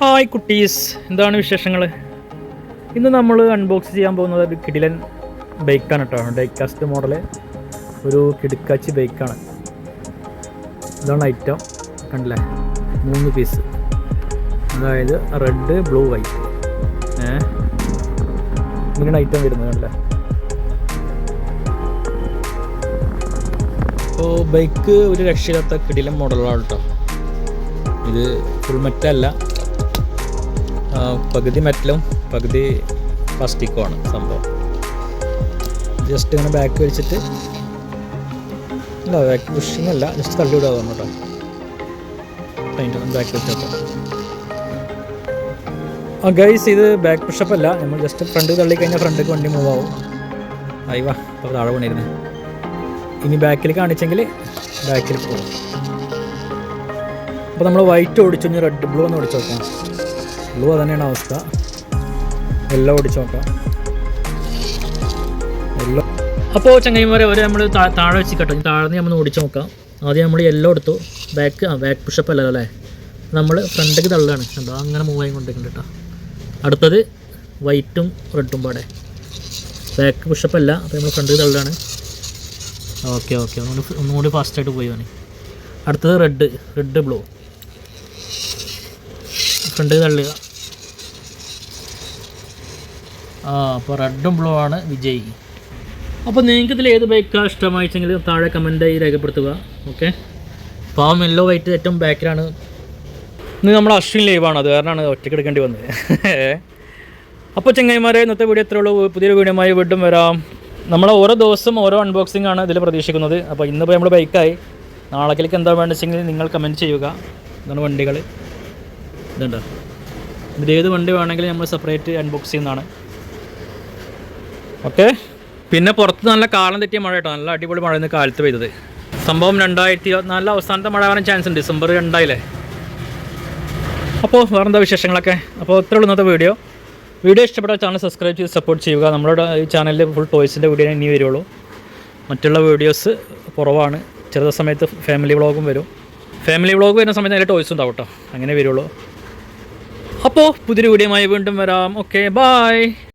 Hi കുട്ടീസ്, എന്താണ് വിശേഷങ്ങൾ? ഇന്ന് നമ്മൾ അൺബോക്സ് ചെയ്യാൻ പോകുന്നത് ഒരു കിടിലൻ ബൈക്കാണ് കേട്ടോ. ഡൈകാസ്റ്റ് മോഡൽ ഒരു കിടുക്കാച്ചി ബൈക്കാണ്. ഇതാണ് ഐറ്റം, കണ്ടില്ലേ? 3 പീസ്, അതായത് റെഡ്, ബ്ലൂ, വൈറ്റ്. ഇങ്ങനെയാണ് ഐറ്റം വരുന്നത്, കണ്ടില്ലേ? അപ്പോൾ ബൈക്ക് ഒരു രക്ഷയില്ലാത്ത കിടിലൻ മോഡലാണ് കേട്ടോ. ഇത് ഫുൾ മെറ്റല്ല, പകുതി മെറ്റലും പകുതി പ്ലാസ്റ്റിക്കുമാണ് സംഭവം. ജസ്റ്റ് ഇങ്ങനെ ബാക്ക് വെച്ചിട്ട്, അല്ല ബാക്ക് പുഷിങ് അല്ല, ജസ്റ്റ് തള്ളി വിടാതെ കേട്ടോ. അതിൻ്റെ ബാക്ക് വെച്ചോട്ടോ. ഗൈസ്, ഇത് ബാക്ക് പുഷപ്പ് അല്ല, നമ്മൾ ജസ്റ്റ് ഫ്രണ്ട് തള്ളി കഴിഞ്ഞാൽ ഫ്രണ്ടിലേക്ക് വണ്ടി മൂവ് ആവും. അയ്യോ, അപ്പോൾ താഴെ പണിയിരുന്നത്. ഇനി ബാക്കിൽ കാണിച്ചെങ്കിൽ ബാക്കിൽ പോകും. അപ്പോൾ നമ്മൾ വൈറ്റ് ഓടിച്ചു, ഇനി റെഡ്, ബ്ലൂ ഒന്ന് ഓടിച്ച് നോക്കാം. ബ്ലൂ തന്നെയാണ് അവസ്ഥ. യെല്ലോ ഓടിച്ച് നോക്കാം. യെല്ലോ. അപ്പോൾ ചങ്ങായിമാരെ, അവരെ നമ്മൾ താഴെ വെച്ച് കേട്ടോ. താഴെ നമ്മൾ ഓടിച്ച് നോക്കാം. ആദ്യം നമ്മൾ യെല്ലോ എടുത്തു. ബാക്ക് പുഷപ്പ് അല്ലല്ലോ അല്ലേ, നമ്മൾ ഫ്രണ്ടിലേക്ക് തള്ളാണ്. എന്താ അങ്ങനെ മൂവ് ആയി കൊണ്ടിരിക്കുന്നുണ്ട് കേട്ടോ. അടുത്തത് വൈറ്റും റെഡും പാടെ. ബാക്ക് പുഷപ്പ് അല്ല, അപ്പോൾ നമ്മൾ ഫ്രണ്ടിലേക്ക് തള്ളാണ്. ഓക്കെ, ഒന്നുകൂടി ഫാസ്റ്റായിട്ട് പോയി വേണേ. അടുത്തത് റെഡ് ബ്ലൂ, ഫ്രണ്ടിൽ തള്ളുക. അപ്പോൾ റെഡും ബ്ലൂ ആണ് വിജയ്. അപ്പോൾ നിങ്ങൾക്ക് ഇതിൽ ഏത് ബൈക്കാണ് ഇഷ്ടമായിച്ചെങ്കിൽ താഴെ കമൻറ്റായി രേഖപ്പെടുത്തുക. ഓക്കെ. പാവം യെല്ലോ വൈറ്റ് ഏറ്റവും ബാക്കിലാണ്. ഇന്ന് നമ്മൾ അശ്വിൻ ലൈവാണ്, അത് കാരണമാണ് ഒറ്റയ്ക്ക് എടുക്കേണ്ടി വന്നത്. അപ്പോൾ ചങ്ങായിമാരെ, ഇന്നത്തെ വീഡിയോ എത്രയുള്ളൂ. പുതിയൊരു വീഡിയോയുമായി വീണ്ടും വരാം. നമ്മൾ ഓരോ ദിവസം ഓരോ അൺബോക്സിംഗ് ആണ് ഇതിൽ പ്രതീക്ഷിക്കുന്നത്. അപ്പോൾ ഇന്നിപ്പോൾ നമ്മൾ ബൈക്കായി. നാളേക്ക് എന്താ വേണ്ടതെങ്കിൽ നിങ്ങൾ കമൻറ്റ് ചെയ്യുക. ഇതാണ് വണ്ടികൾ. ഇതുണ്ടോ, ഇതിലേത് വണ്ടി വേണമെങ്കിലും നമ്മൾ സെപ്പറേറ്റ് അൺബോക്സ് ചെയ്യുന്നതാണ്. ഓക്കെ. പിന്നെ പുറത്ത് നല്ല കാലം തെറ്റിയ മഴ കേട്ടോ. നല്ല അടിപൊളി മഴ ഇന്ന് കാലത്ത് പെയ്തത്. സംഭവം 2024 അവസാനത്തെ മഴ വരാൻ ചാൻസ് ഉണ്ട്. ഡിസംബർ 2 അപ്പോൾ വേറെന്താ വിശേഷങ്ങളൊക്കെ? അപ്പോൾ ഇത്രയുള്ളൂ ഇന്നത്തെ വീഡിയോ ഇഷ്ടപ്പെട്ട ചാനൽ സബ്സ്ക്രൈബ് ചെയ്ത് സപ്പോർട്ട് ചെയ്യുക. നമ്മുടെ ഈ ചാനലിൽ ഫുൾ ടോയ്സിൻ്റെ വീഡിയോ ഇനി വരുള്ളൂ. മറ്റുള്ള വീഡിയോസ് കുറവാണ്. ചില സമയത്ത് ഫാമിലി വ്ളോഗും വരും. ഫാമിലി വ്ളോഗ് വരുന്ന സമയത്ത് അതിൽ ടോയ്സ് ഉണ്ടാവും കേട്ടോ. അങ്ങനെ വരുള്ളൂ. അപ്പോൾ പുതിയൊരു വീഡിയോയുമായി വീണ്ടും വരാം. Okay, by.